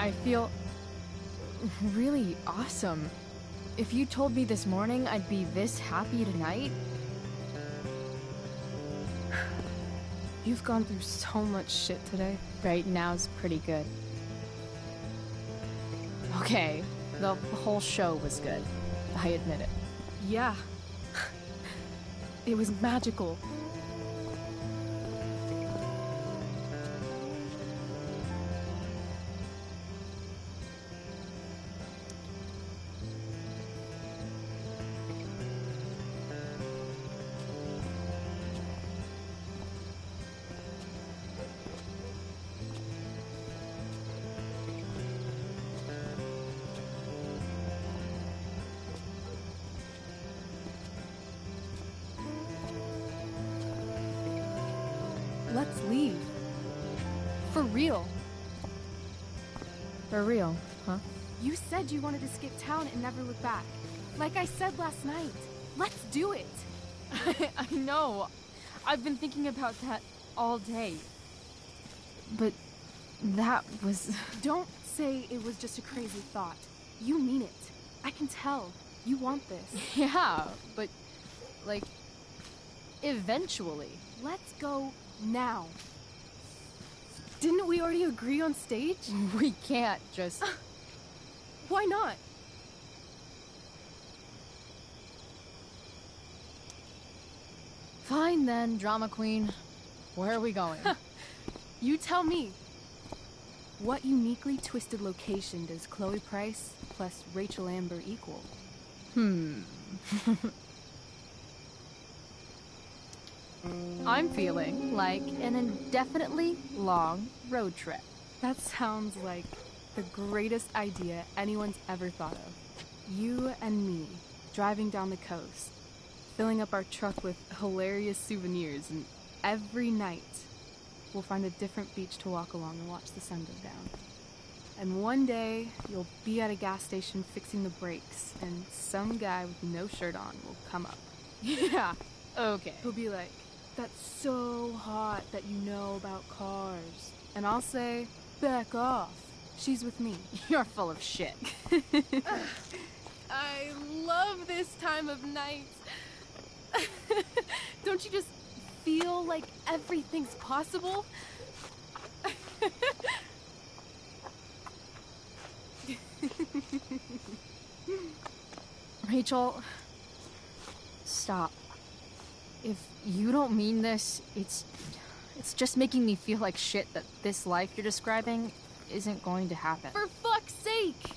I feel really awesome. If you told me this morning I'd be this happy tonight... You've gone through so much shit today. Right now's pretty good. Okay, the whole show was good. I admit it. Yeah. It was magical. Let's leave. For real. For real, huh? You said you wanted to skip town and never look back. Like I said last night. Let's do it. I know. I've been thinking about that all day. But that was... Don't say it was just a crazy thought. You mean it. I can tell. You want this. Yeah, but... like... eventually. Let's go now. Didn't we already agree on stage? We can't just... Why not? Fine then, drama queen. Where are we going? You tell me. What uniquely twisted location does Chloe Price plus Rachel Amber equal? I'm feeling like an indefinitely long road trip. That sounds like the greatest idea anyone's ever thought of. You and me, driving down the coast, filling up our truck with hilarious souvenirs, and every night we'll find a different beach to walk along and watch the sun go down. And one day, you'll be at a gas station fixing the brakes, and some guy with no shirt on will come up. Yeah, okay. He'll be like, "That's so hot that you know about cars." And I'll say, "Back off. She's with me." You're full of shit. I love this time of night. Don't you just feel like everything's possible? Rachel, stop. If you don't mean this, it's just making me feel like shit that this life you're describing isn't going to happen. For fuck's sake!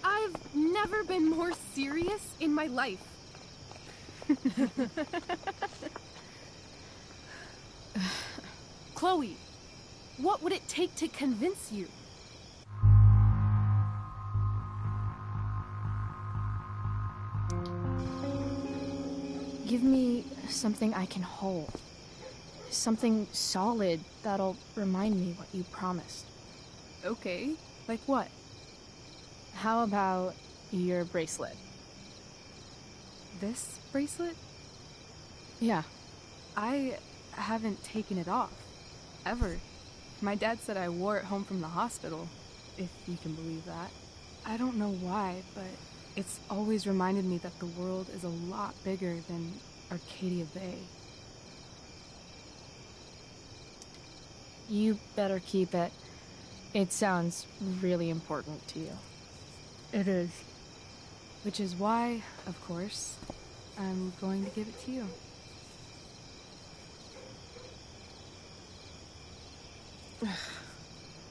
I've never been more serious in my life. Chloe, what would it take to convince you? Give me something I can hold. Something solid that'll remind me what you promised. Okay, like what? How about your bracelet? This bracelet? Yeah. I haven't taken it off. Ever. My dad said I wore it home from the hospital, if you can believe that. I don't know why, but it's always reminded me that the world is a lot bigger than Arcadia Bay. You better keep it. It sounds really important to you. It is. Which is why, of course, I'm going to give it to you.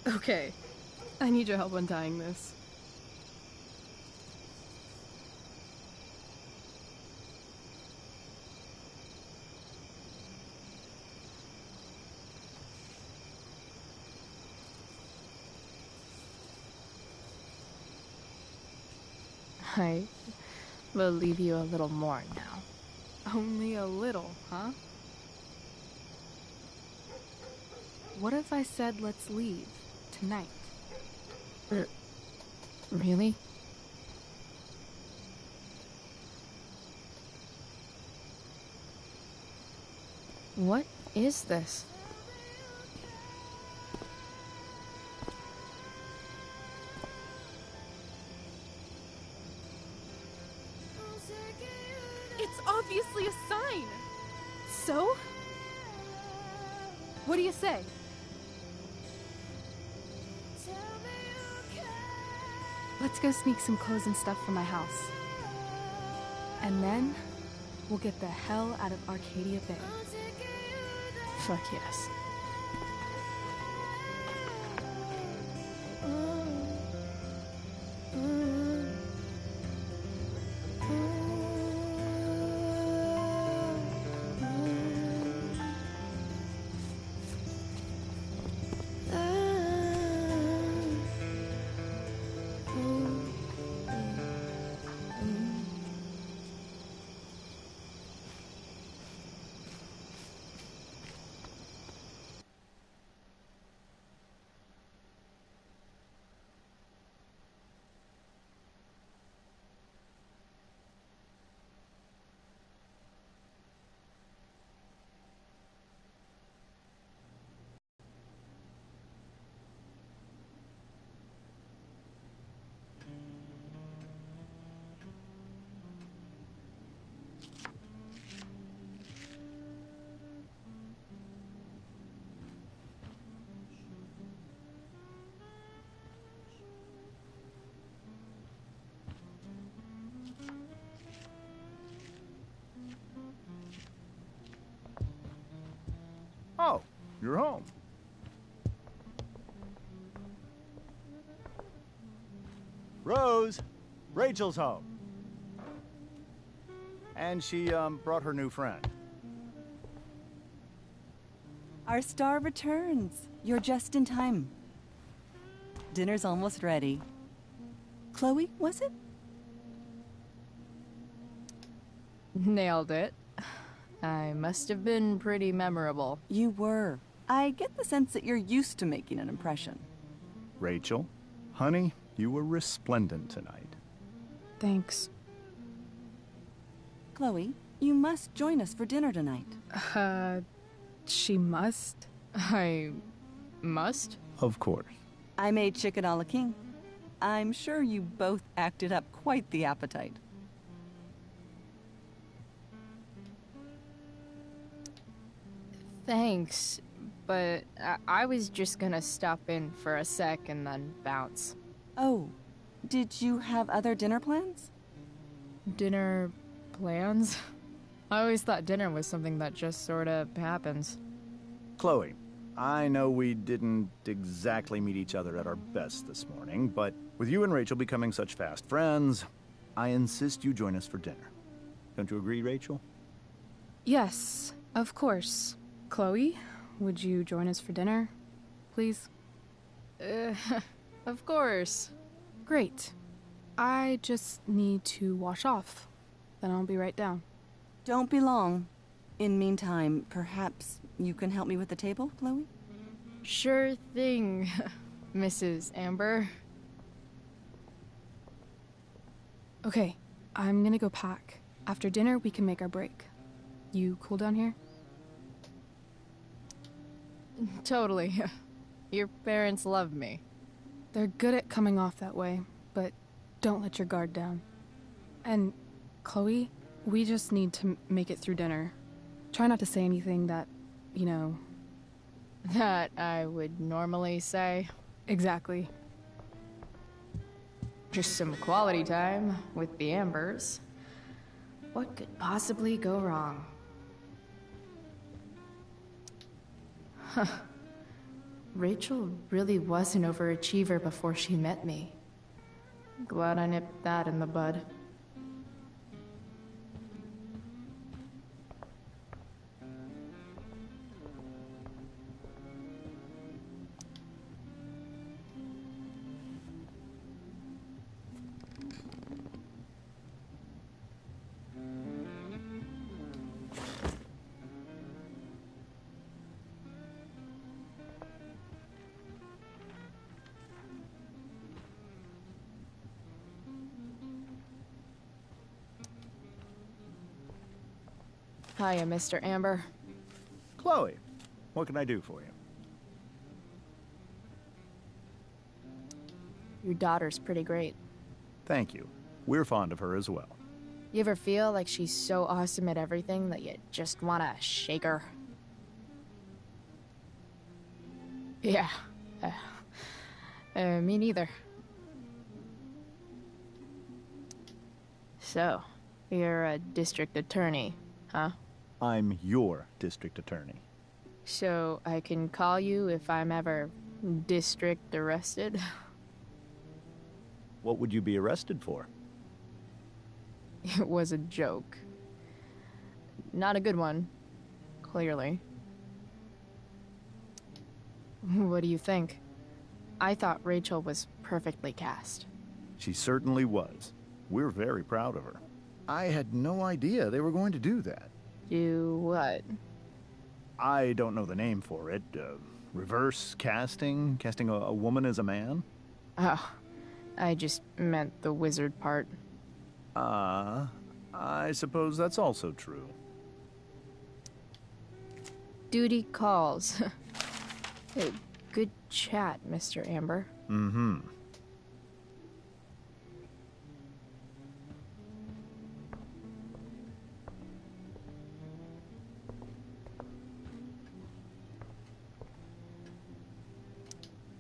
Okay. I need your help untying this. I will leave you a little more now. Only a little, huh? What if I said let's leave tonight? Really? What is this? you say? Let's go sneak some clothes and stuff from my house. And then, we'll get the hell out of Arcadia Bay. Fuck yes. Oh, you're home. Rose, Rachel's home. And she, brought her new friend. Our star returns. You're just in time. Dinner's almost ready. Chloe, was it? Nailed it. I must have been pretty memorable. You were. I get the sense that you're used to making an impression. Rachel, honey, you were resplendent tonight. Thanks. Chloe, you must join us for dinner tonight. She must? I must? Of course. I made chicken a la king. I'm sure you both acted up quite the appetite. Thanks, but I was just gonna stop in for a sec and then bounce. Oh, did you have other dinner plans? Dinner plans? I always thought dinner was something that just sorta happens. Chloe, I know we didn't exactly meet each other at our best this morning, but with you and Rachel becoming such fast friends, I insist you join us for dinner. Don't you agree, Rachel? Yes, of course. Chloe, would you join us for dinner, please? Of course. Great. I just need to wash off. Then I'll be right down. Don't be long. In meantime, perhaps you can help me with the table, Chloe? Sure thing, Mrs. Amber. Okay, I'm gonna go pack. After dinner, we can make our break. You cool down here? Totally. Your parents love me. They're good at coming off that way, but don't let your guard down. And, Chloe, we just need to make it through dinner. Try not to say anything that, you know... That I would normally say. Exactly. Just some quality time with the Ambers. What could possibly go wrong? Huh. Rachel really was an overachiever before she met me. Glad I nipped that in the bud. Hiya, Mr. Amber. Chloe, what can I do for you? Your daughter's pretty great. Thank you. We're fond of her as well. You ever feel like she's so awesome at everything that you just wanna shake her? Yeah. Me neither. So, you're a district attorney, huh? I'm your district attorney. So I can call you if I'm ever district arrested? What would you be arrested for? It was a joke. Not a good one, clearly. What do you think? I thought Rachel was perfectly cast. She certainly was. We're very proud of her. I had no idea they were going to do that. Do what? I don't know the name for it. Reverse casting? Casting a woman as a man? Oh, I just meant the wizard part. I suppose that's also true. Duty calls. Good chat, Mr. Amber. Mm-hmm.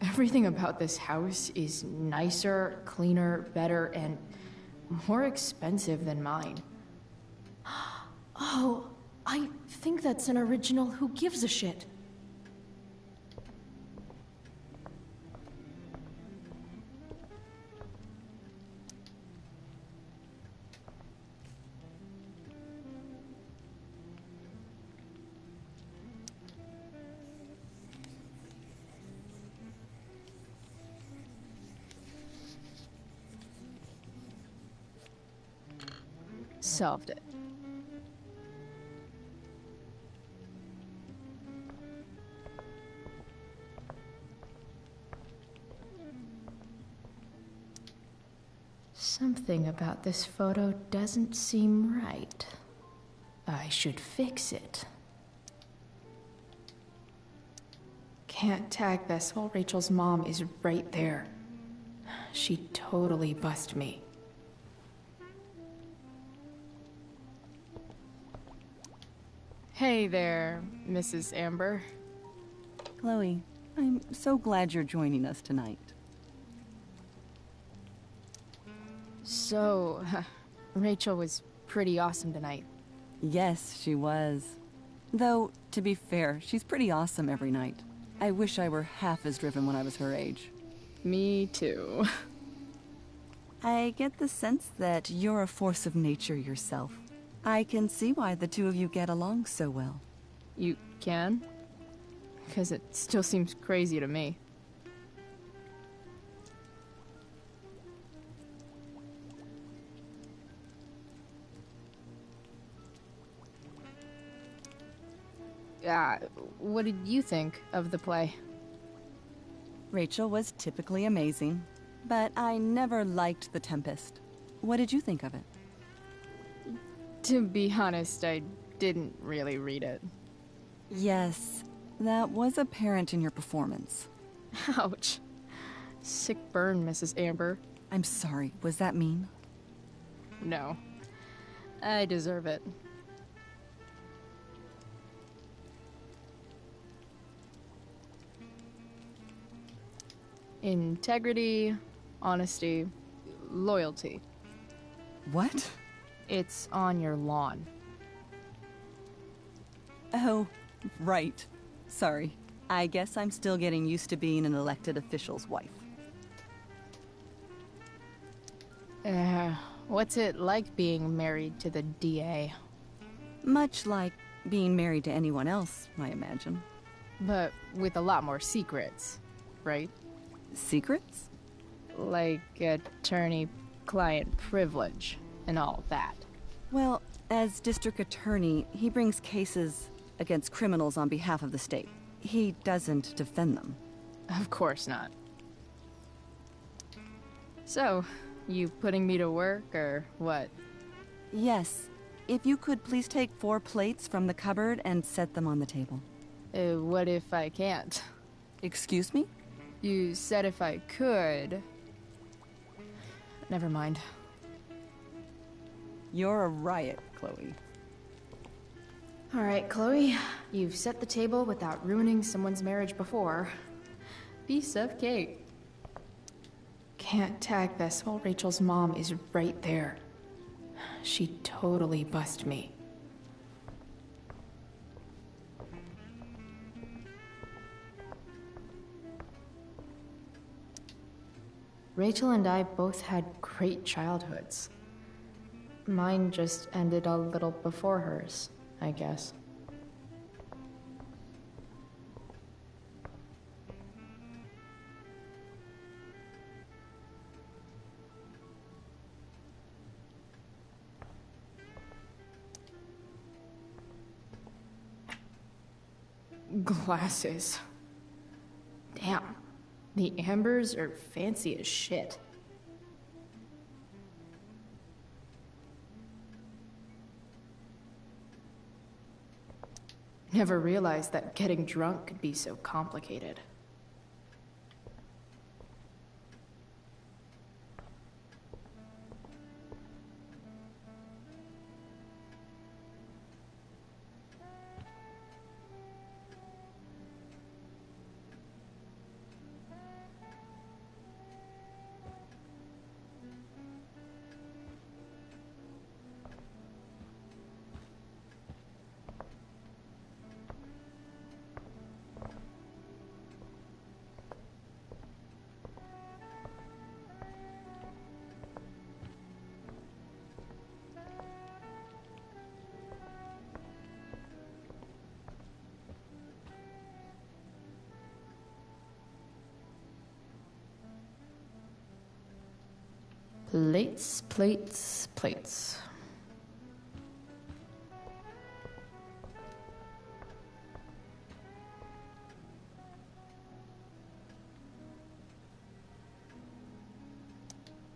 Everything about this house is nicer, cleaner, better, and more expensive than mine. Oh, I think that's an original Who Gives a Shit. Solved it. Something about this photo doesn't seem right. I should fix it. Can't tag this while Rachel's mom is right there. She'd totally bust me. Hey there, Mrs. Amber. Chloe, I'm so glad you're joining us tonight. So, Rachel was pretty awesome tonight. Yes, she was. Though, to be fair, she's pretty awesome every night. I wish I were half as driven when I was her age. Me too. I get the sense that you're a force of nature yourself. I can see why the two of you get along so well. You can? Because it still seems crazy to me. What did you think of the play? Rachel was typically amazing, but I never liked The Tempest. What did you think of it? To be honest, I didn't really read it. Yes, that was apparent in your performance. Ouch. Sick burn, Mrs. Amber. I'm sorry, was that mean? No. I deserve it. Integrity, honesty, loyalty. What? It's on your lawn. Oh, right. Sorry. I guess I'm still getting used to being an elected official's wife. What's it like being married to the DA? Much like being married to anyone else, I imagine. But with a lot more secrets, right? Secrets? Like attorney-client privilege and all that. Well, as district attorney, he brings cases against criminals on behalf of the state. He doesn't defend them. Of course not. So, you putting me to work, or what? Yes. If you could please take 4 plates from the cupboard and set them on the table. What if I can't? Excuse me? You said if I could. Never mind. You're a riot, Chloe. All right, Chloe. You've set the table without ruining someone's marriage before. Piece of cake. Can't tag this while Rachel's mom is right there. She'd totally bust me. Rachel and I both had great childhoods. Mine just ended a little before hers, I guess. Glasses. Damn. The ambers are fancy as shit. Never realized that getting drunk could be so complicated. Plates, plates, plates.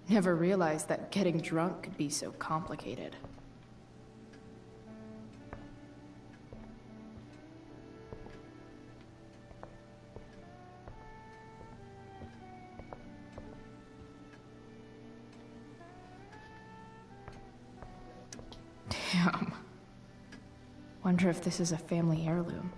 Never realized that getting drunk could be so complicated. Damn. Wonder if this is a family heirloom.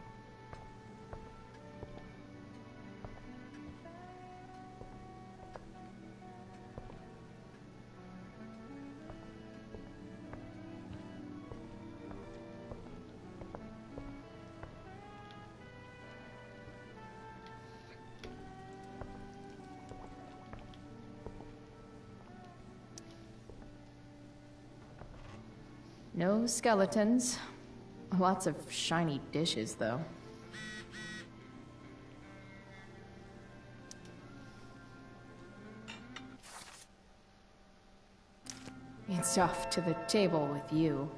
No skeletons. Lots of shiny dishes, though. It's off to the table with you.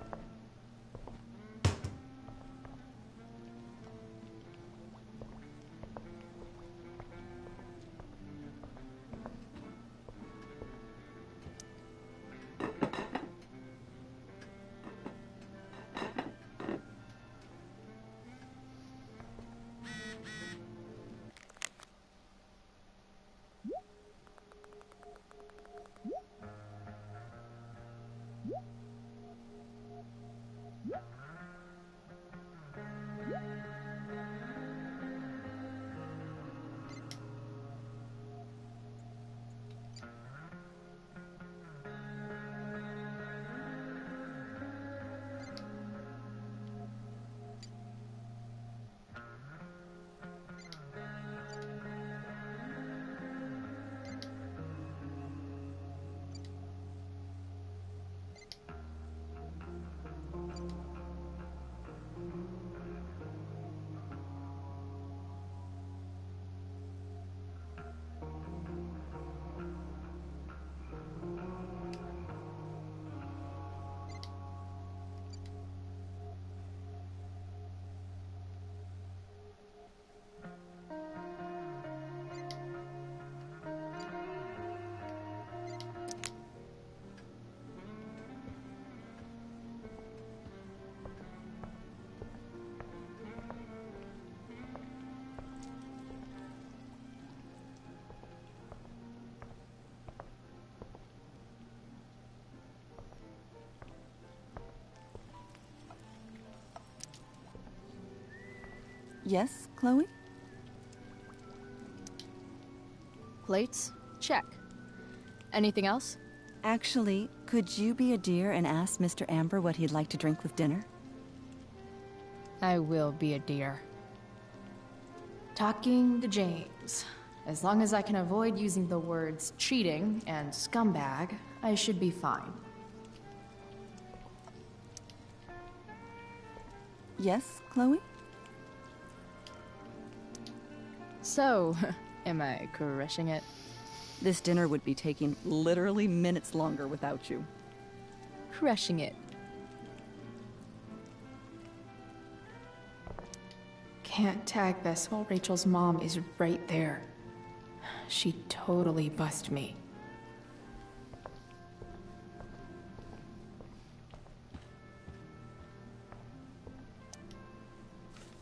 Yes, Chloe? plates? Check. Anything else? Actually, could you be a dear and ask Mr. Amber what he'd like to drink with dinner? I will be a dear. Talking to James. As long as I can avoid using the words cheating and scumbag, I should be fine. Yes, Chloe? So, am I crushing it? This dinner would be taking literally minutes longer without you. Crushing it. Can't tag this while Rachel's mom is right there. She'd totally bust me.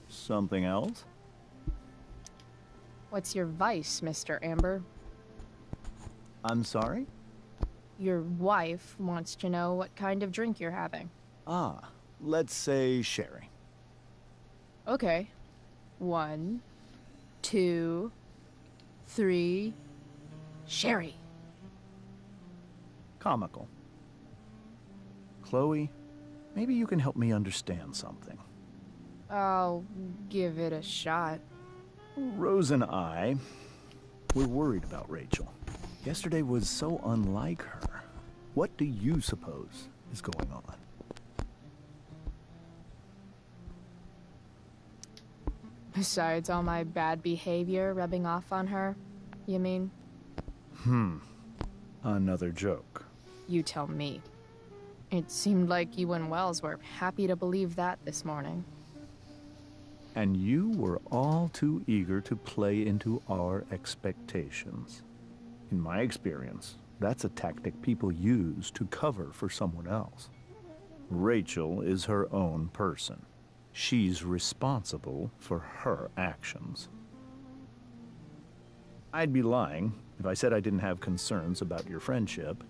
Something else? What's your vice, Mr. Amber? I'm sorry? Your wife wants to know what kind of drink you're having. Ah, let's say sherry. Okay. 1, 2, 3... Sherry. Comical. Chloe, maybe you can help me understand something. I'll give it a shot. Rose and I, we're worried about Rachel. Yesterday was so unlike her. What do you suppose is going on? Besides all my bad behavior rubbing off on her, you mean? Another joke. You tell me. It seemed like you and Wells were happy to believe that this morning. And you were all too eager to play into our expectations. In my experience, that's a tactic people use to cover for someone else. Rachel is her own person. She's responsible for her actions. I'd be lying if I said I didn't have concerns about your friendship,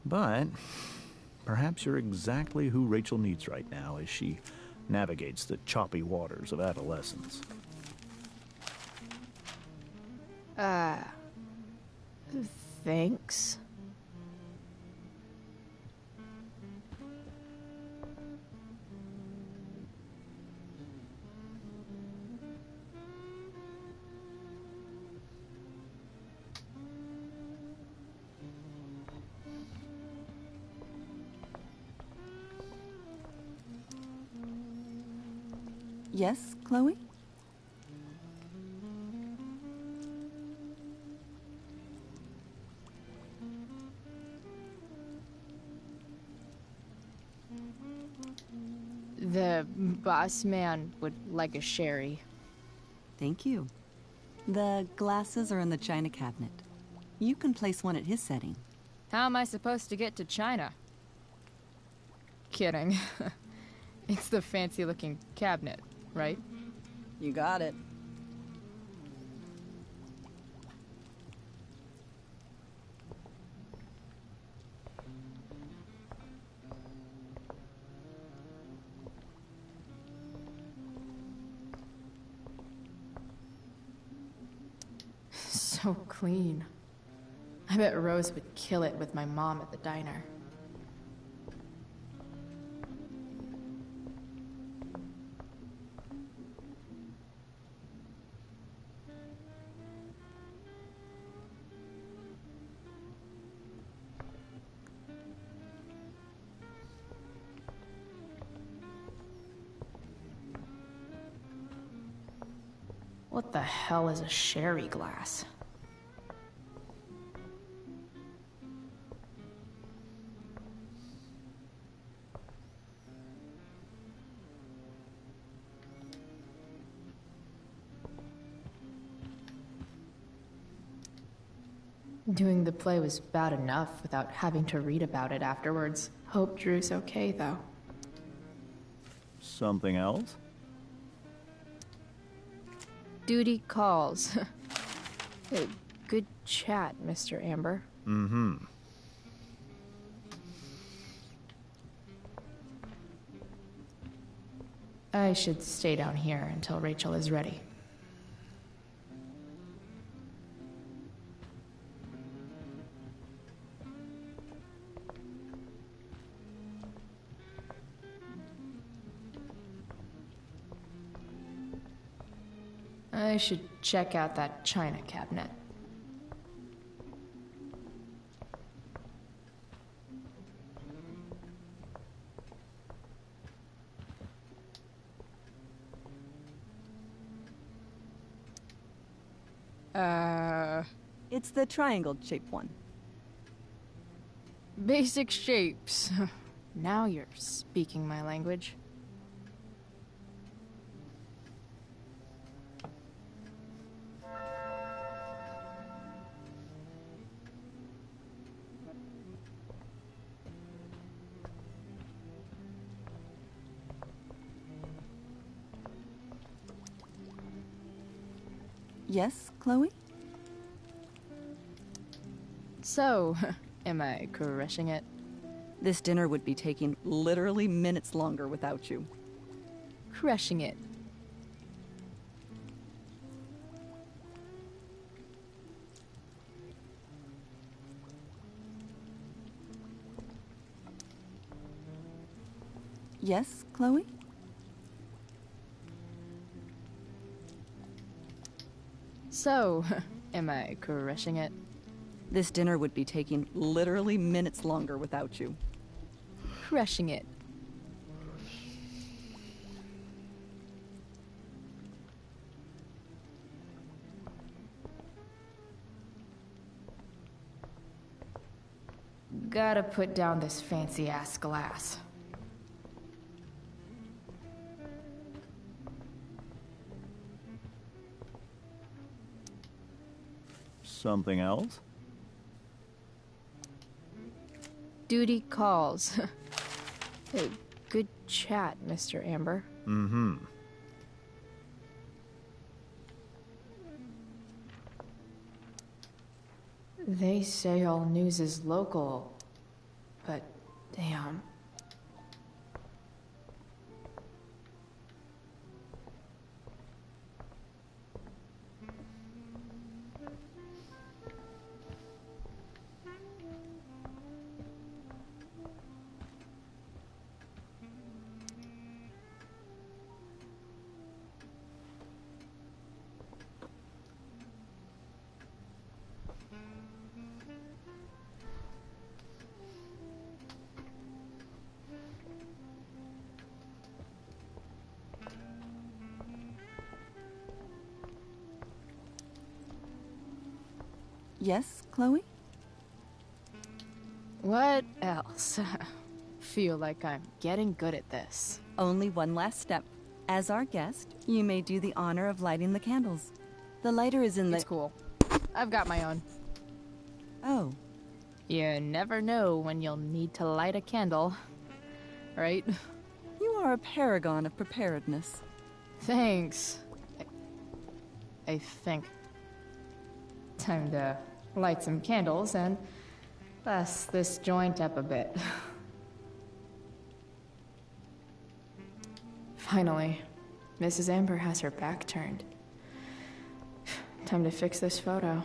but perhaps you're exactly who Rachel needs right now as she navigates the choppy waters of adolescence. Thanks. Yes, Chloe? The boss man would like a sherry. Thank you. The glasses are in the china cabinet. You can place one at his setting. How am I supposed to get to China? Kidding. It's the fancy-looking cabinet, right? You got it. So clean. I bet Rose would kill it with my mom at the diner. What the hell is a sherry glass? Doing the play was bad enough without having to read about it afterwards. Hope Drew's okay, though. Something else? Duty calls. Good chat, Mr. Amber. Mm-hmm. I should stay down here until Rachel is ready. I should check out that china cabinet. It's the triangle-shaped one. Basic shapes. Now you're speaking my language. Yes, Chloe? So, am I crushing it? This dinner would be taking literally minutes longer without you. Crushing it. Yes, Chloe? So, am I crushing it? This dinner would be taking literally minutes longer without you. Crushing it. Gotta put down this fancy-ass glass. Something else? Duty calls. Hey, good chat, Mr. Amber. Mm-hmm. They say all news is local, but damn. Yes, Chloe? What else? Feel like I'm getting good at this. Only one last step. As our guest, you may do the honor of lighting the candles. The lighter is in the... It's cool. I've got my own. Oh. You never know when you'll need to light a candle, right? You are a paragon of preparedness. Thanks. I think. Time to light some candles and bust this joint up a bit. Finally, Mrs. Amber has her back turned. Time to fix this photo.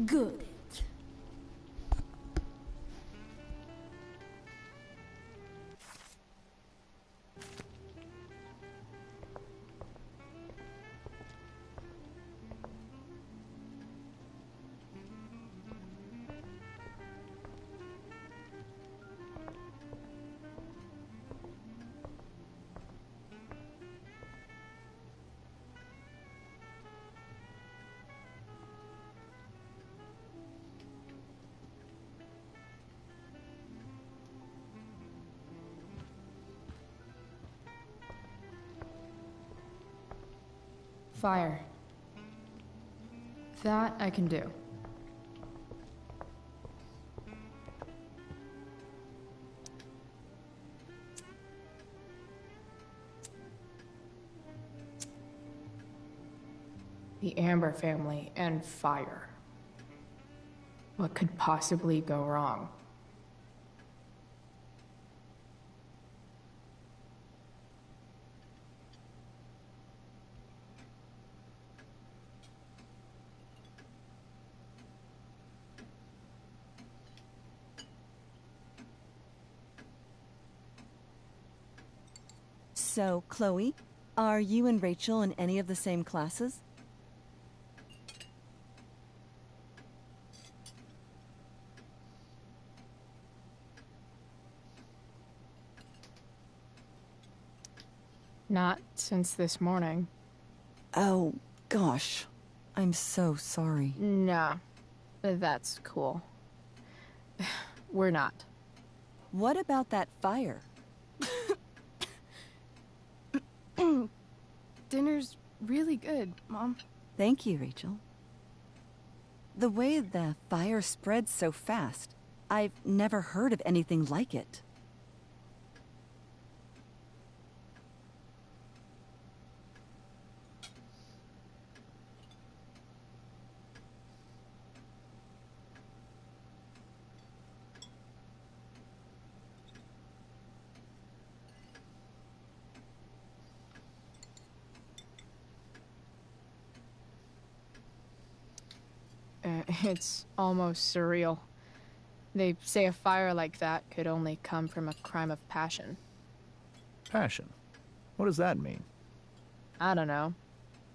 Good. Fire. That I can do. The Amber family and fire. What could possibly go wrong? So, Chloe, are you and Rachel in any of the same classes? Not since this morning. Oh, gosh. I'm so sorry. Nah, that's cool. We're not. What about that fire? Dinner's really good, Mom. Thank you, Rachel. The way the fire spreads so fast, I've never heard of anything like it. It's almost surreal. They say a fire like that could only come from a crime of passion. Passion? What does that mean? I don't know.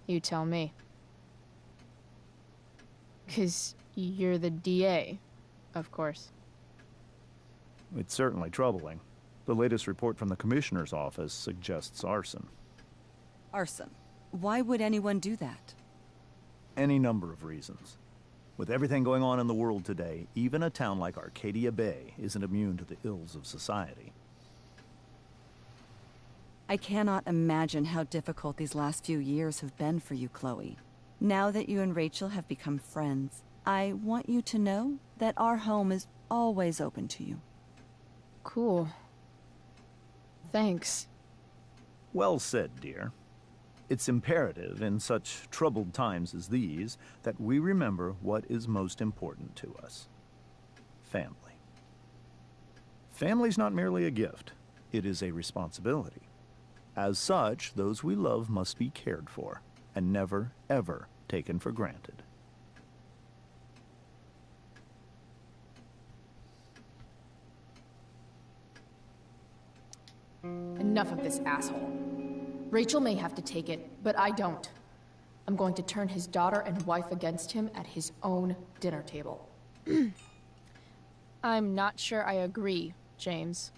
You tell me. 'Cause you're the DA, of course. It's certainly troubling. The latest report from the Commissioner's office suggests arson. Arson. Why would anyone do that? Any number of reasons. With everything going on in the world today, even a town like Arcadia Bay isn't immune to the ills of society. I cannot imagine how difficult these last few years have been for you, Chloe. Now that you and Rachel have become friends, I want you to know that our home is always open to you. Cool. Thanks. Well said, dear. It's imperative in such troubled times as these that we remember what is most important to us. Family. Family's not merely a gift. It is a responsibility. As such, those we love must be cared for and never, ever taken for granted. Enough of this asshole. Rachel may have to take it, but I don't. I'm going to turn his daughter and wife against him at his own dinner table. I'm not sure I agree, James.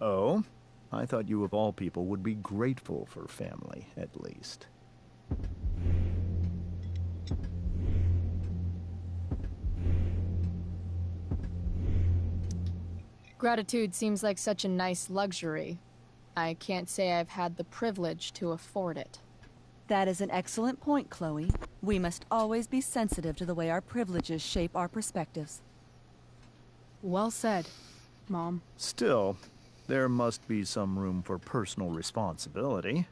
Oh? I thought you of all people would be grateful for family, at least. Gratitude seems like such a nice luxury. I can't say I've had the privilege to afford it. That is an excellent point, Chloe. We must always be sensitive to the way our privileges shape our perspectives. Well said, Mom. Still, there must be some room for personal responsibility.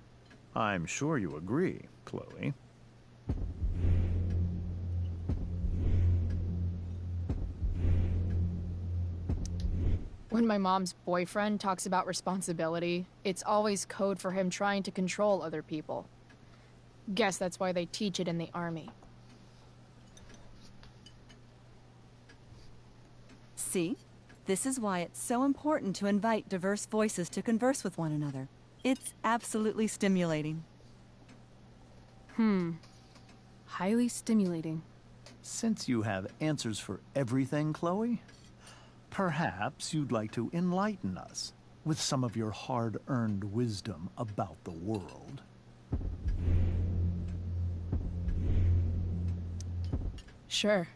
I'm sure you agree, Chloe. When my mom's boyfriend talks about responsibility, it's always code for him trying to control other people. Guess that's why they teach it in the army. See? This is why it's so important to invite diverse voices to converse with one another. It's absolutely stimulating. Highly stimulating. Since you have answers for everything, Chloe, perhaps you'd like to enlighten us with some of your hard-earned wisdom about the world. Sure.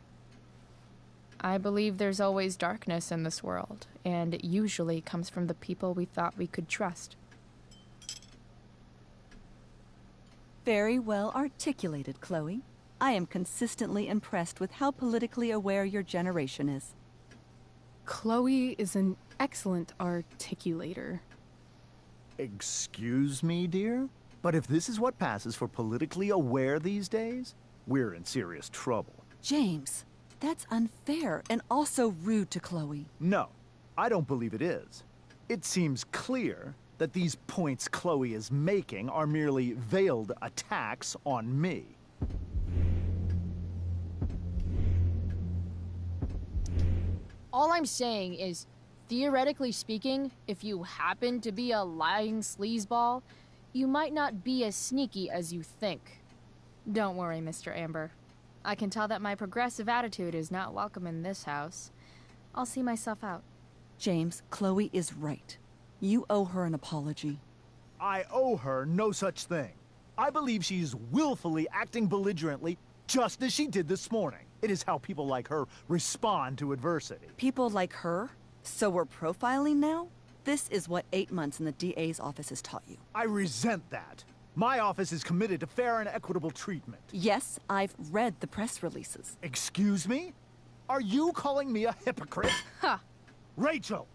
I believe there's always darkness in this world, and it usually comes from the people we thought we could trust. Very well articulated, Chloe. I am consistently impressed with how politically aware your generation is. Chloe is an excellent articulator. Excuse me, dear? But if this is what passes for politically aware these days, we're in serious trouble. James, that's unfair and also rude to Chloe. No, I don't believe it is. It seems clear that these points Chloe is making are merely veiled attacks on me. All I'm saying is, Theoretically speaking, if you happen to be a lying sleazeball, you might not be as sneaky as you think. Don't worry, Mr. Amber. I can tell that my progressive attitude is not welcome in this house. I'll see myself out. James, Chloe is right. You owe her an apology. I owe her no such thing. I believe she's willfully acting belligerently, just as she did this morning. It is how people like her respond to adversity. People like her? So we're profiling now? This is what 8 months in the DA's office has taught you. I resent that. My office is committed to fair and equitable treatment. Yes, I've read the press releases. Excuse me? Are you calling me a hypocrite? Ha! Rachel!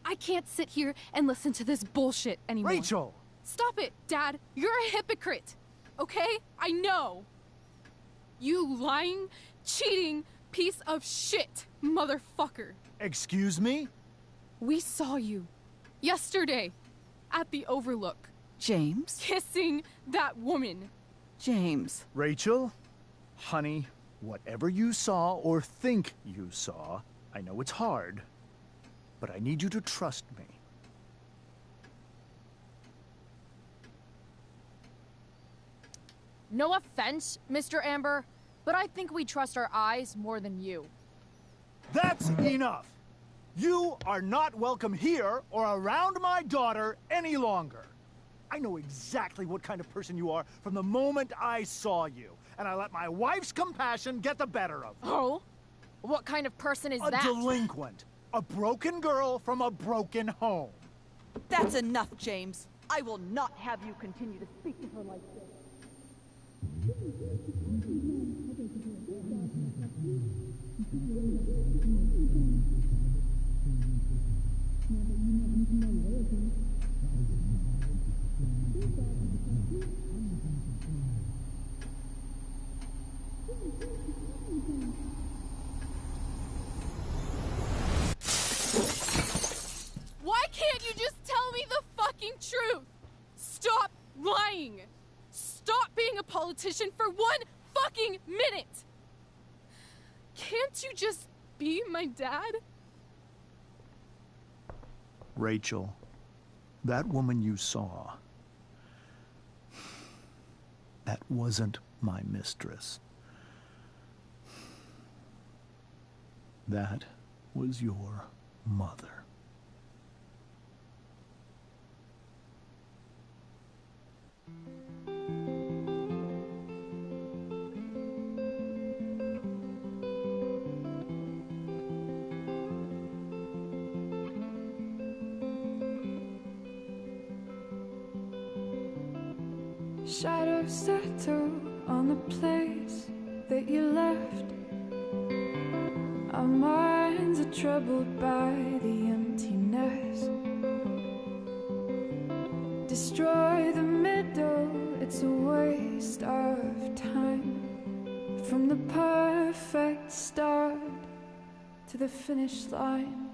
I can't sit here and listen to this bullshit anymore. Rachel! Stop it, Dad. You're a hypocrite. Okay? I know. You lying, cheating piece of shit, motherfucker. Excuse me? We saw you yesterday at the Overlook. James? Kissing that woman. James. Rachel? Honey, whatever you saw or think you saw, I know it's hard, but I need you to trust me. No offense, Mr. Amber, but I think we trust our eyes more than you. That's enough! You are not welcome here or around my daughter any longer. I know exactly what kind of person you are from the moment I saw you, and I let my wife's compassion get the better of me. Oh? What kind of person is that? A delinquent. A broken girl from a broken home. That's enough, James. I will not have you continue to speak to her like this. Why can't you just tell me the fucking truth? Stop lying. Stop being a politician for 1 fucking minute. Can't you just be my dad? Rachel, that woman you saw, that wasn't my mistress. That was your mother. Shadows settle on the place that you left. Our minds are troubled by the emptiness. Destroy the middle, it's a waste of time. From the perfect start to the finish line.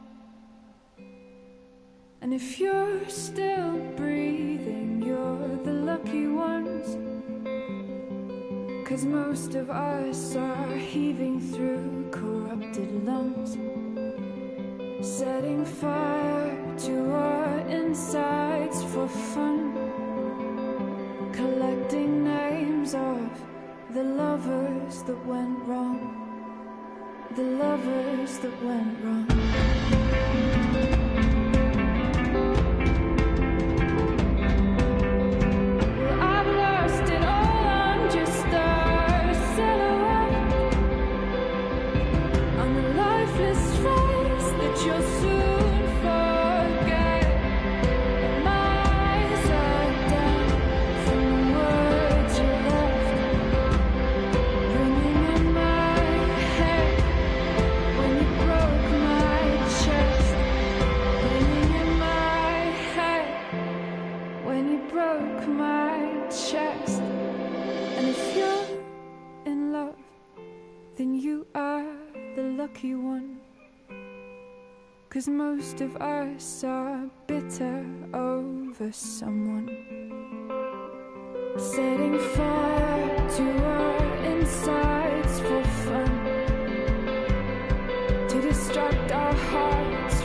And if you're still breathing, you're the lucky ones. 'Cause most of us are heaving through corrupted lungs, setting fire to our insides for fun, collecting names of the lovers that went wrong, the lovers that went wrong. Lucky one, 'cause most of us are bitter over someone, setting fire to our insides for fun, to distract our hearts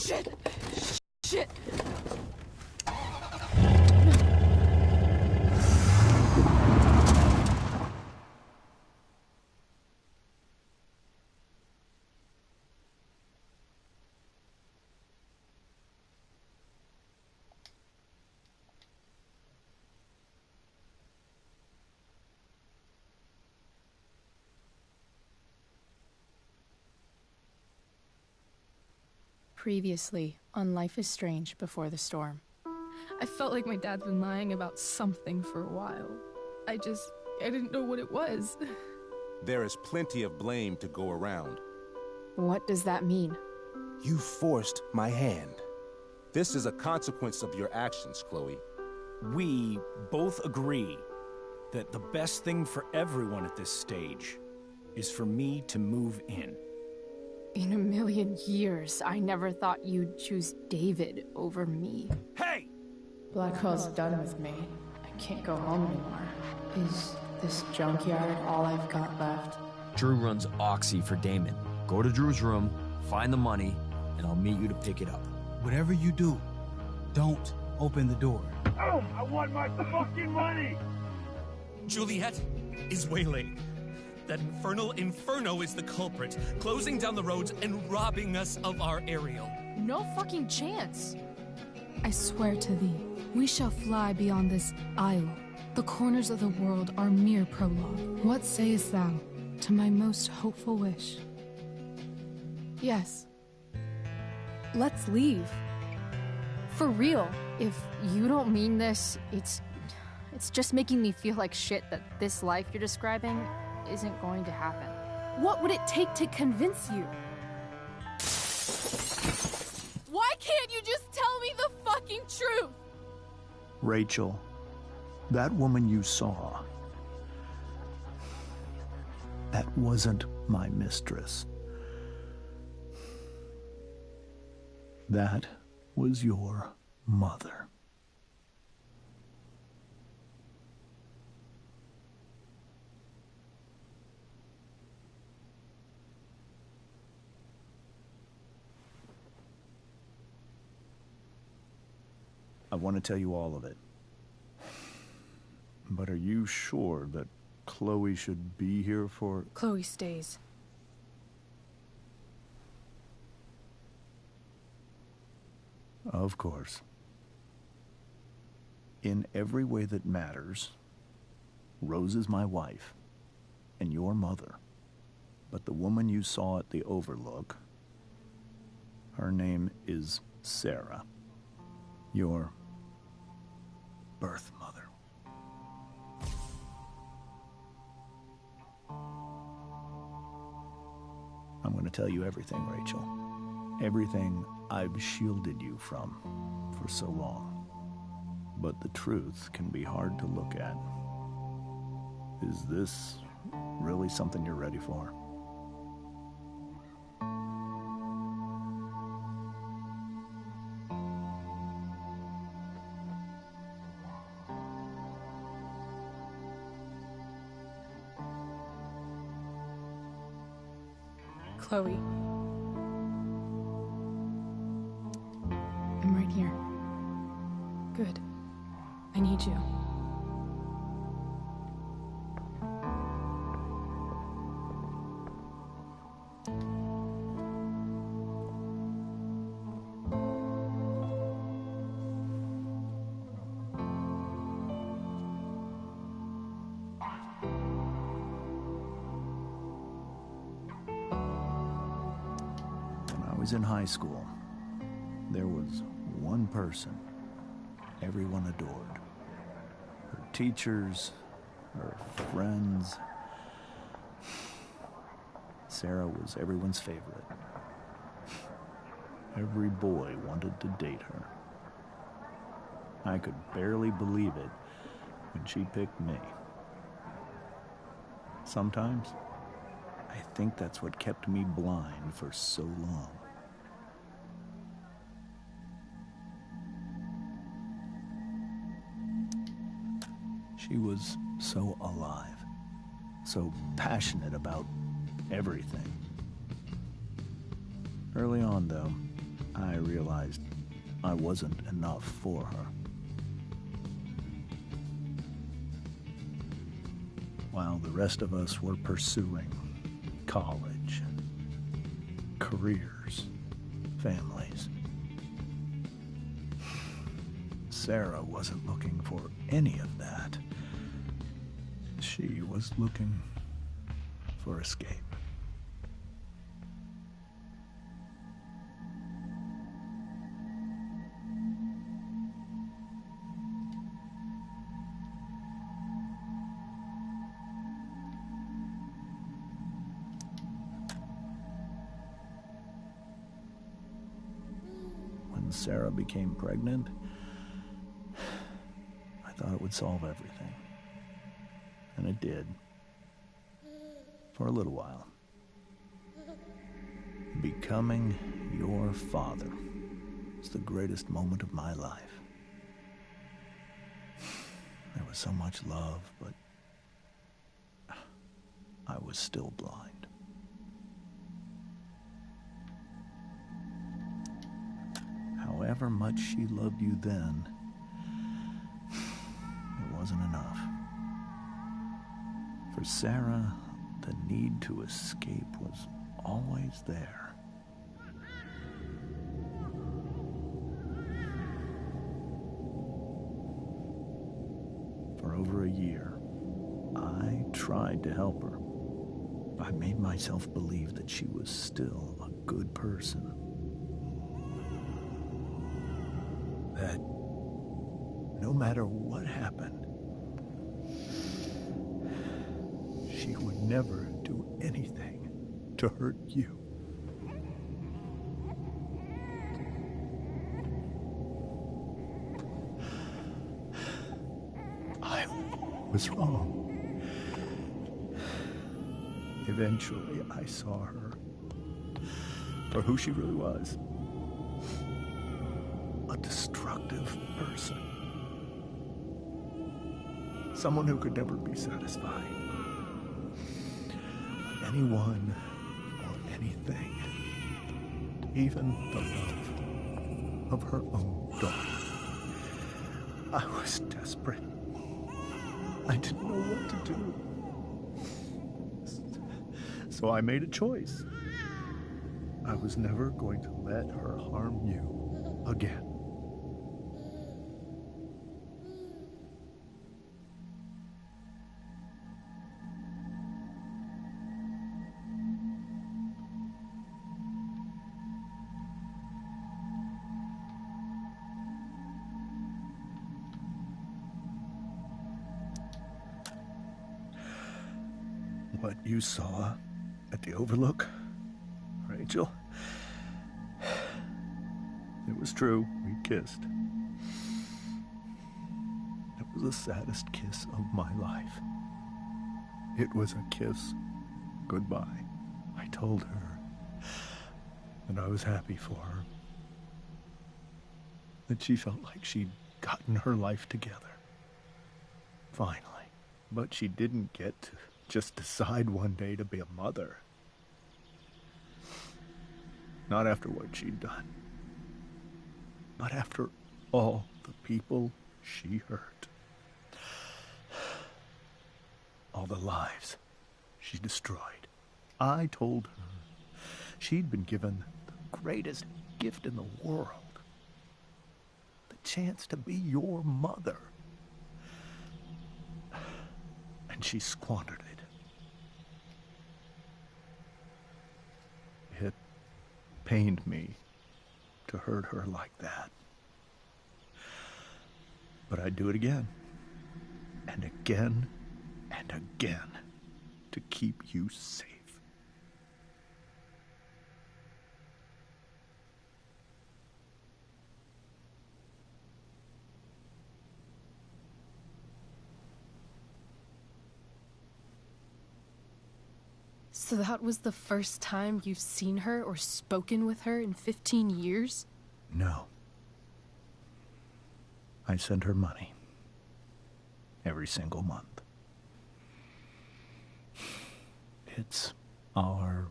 Shit! Shit! Previously on Life is Strange Before the Storm. I felt like my dad's been lying about something for a while. I didn't know what it was. There is plenty of blame to go around. What does that mean? You forced my hand. This is a consequence of your actions, Chloe. We both agree that the best thing for everyone at this stage is for me to move in. In a million years, I never thought you'd choose David over me. Hey! Blackwell's done with me. I can't go home anymore. Is this junkyard all I've got left? Drew runs Oxy for Damon. Go to Drew's room, find the money, and I'll meet you to pick it up. Whatever you do, don't open the door. Oh, I want my fucking money! Juliet is waylaid. That infernal Inferno is the culprit, closing down the roads and robbing us of our Ariel. No fucking chance. I swear to thee, we shall fly beyond this isle. The corners of the world are mere prologue. What sayest thou to my most hopeful wish? Yes. Let's leave. For real. If you don't mean this, it's just making me feel like shit that this life you're describing isn't going to happen. What would it take to convince you? Why can't you just tell me the fucking truth? Rachel, that woman you saw, that wasn't my mistress. That was your mother. I want to tell you all of it. But are you sure that Chloe should be here for... Chloe stays. Of course. In every way that matters, Rose is my wife and your mother. But the woman you saw at the Overlook, her name is Sarah. Your birth mother. I'm going to tell you everything, Rachel. Everything I've shielded you from for so long. But the truth can be hard to look at. Is this really something you're ready for? Chloe. I'm right here. Good. I need you. In high school, there was one person everyone adored. Her teachers, her friends. Sarah was everyone's favorite. Every boy wanted to date her. I could barely believe it when she picked me. Sometimes, I think that's what kept me blind for so long. She was so alive, so passionate about everything. Early on, though, I realized I wasn't enough for her. While the rest of us were pursuing college, careers, families, Sarah wasn't looking for any of that. She was looking for escape. When Sarah became pregnant, I thought it would solve everything. And it did. For a little while. Becoming your father was the greatest moment of my life. There was so much love, but I was still blind. However much she loved you then, it wasn't enough. For Sarah, the need to escape was always there. For over a year, I tried to help her. I made myself believe that she was still a good person. That no matter what happened, she would never do anything to hurt you. I was wrong. Eventually, I saw her for who she really was. A destructive person. Someone who could never be satisfied. Anyone or anything, even the love of her own daughter. I was desperate. I didn't know what to do. So I made a choice. I was never going to let her harm you again. What you saw at the Overlook, Rachel, it was true. We kissed. It was the saddest kiss of my life. It was a kiss goodbye. I told her that I was happy for her. That she felt like she'd gotten her life together. Finally. But she didn't get to just decide one day to be a mother. Not after what she'd done. But after all the people she hurt. All the lives she destroyed. I told her she'd been given the greatest gift in the world. The chance to be your mother. And she squandered it. It pained me to hurt her like that. But I'd do it again. And again and again to keep you safe. So that was the first time you've seen her or spoken with her in 15 years? No. I sent her money. Every single month. It's our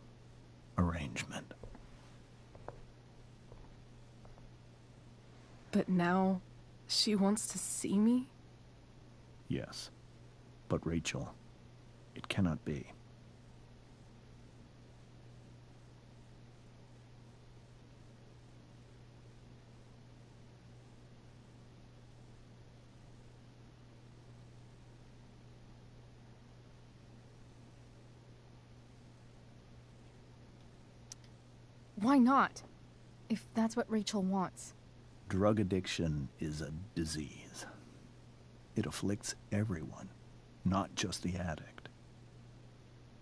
arrangement. But now, she wants to see me? Yes. But Rachel, it cannot be. Why not? If that's what Rachel wants. Drug addiction is a disease. It afflicts everyone, not just the addict.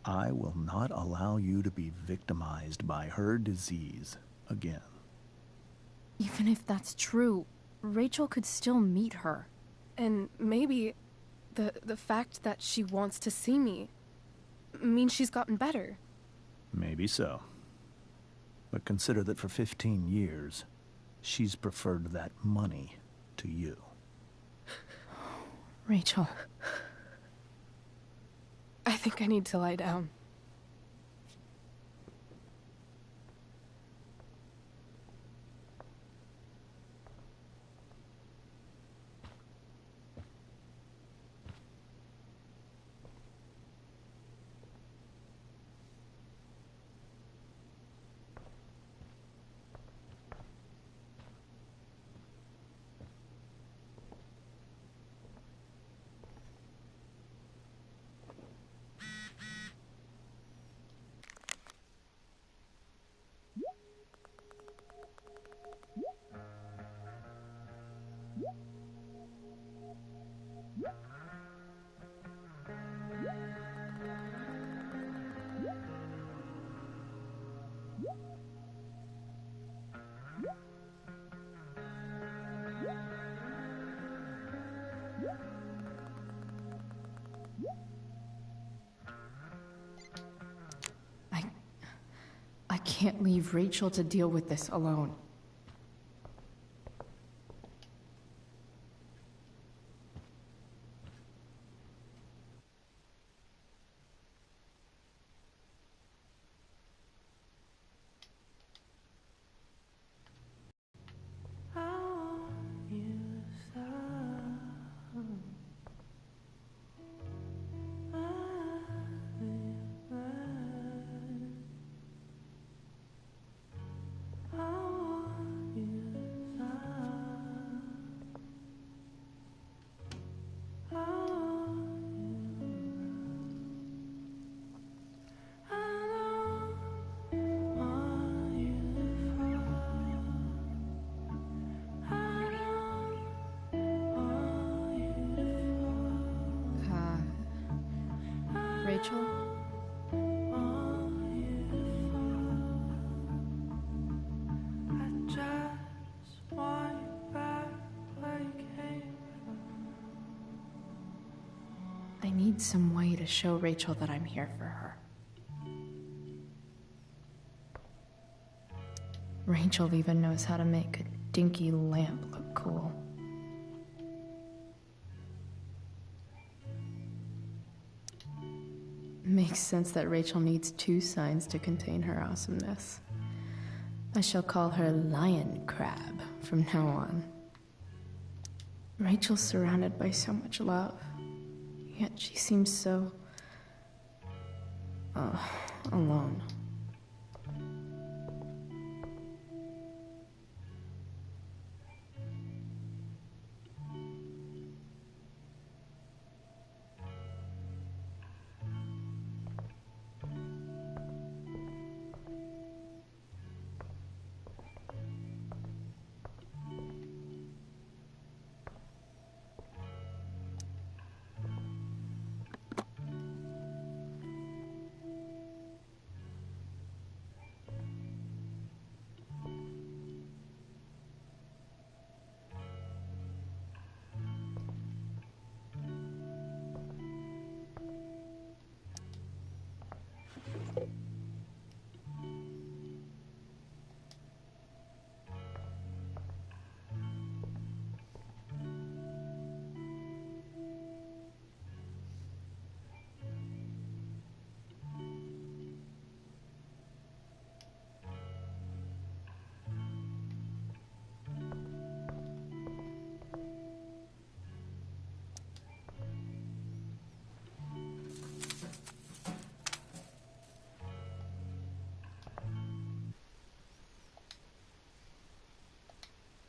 I will not allow you to be victimized by her disease again. Even if that's true, Rachel could still meet her. And maybe the fact that she wants to see me means she's gotten better. Maybe so. But consider that for 15 years, she's preferred that money to you. Rachel. I think I need to lie down. I can't leave Rachel to deal with this alone. Rachel? I need some way to show Rachel that I'm here for her. Rachel even knows how to make a dinky lamp look cool. Makes sense that Rachel needs 2 signs to contain her awesomeness. I shall call her Lion Crab from now on. Rachel's surrounded by so much love, yet she seems so... alone.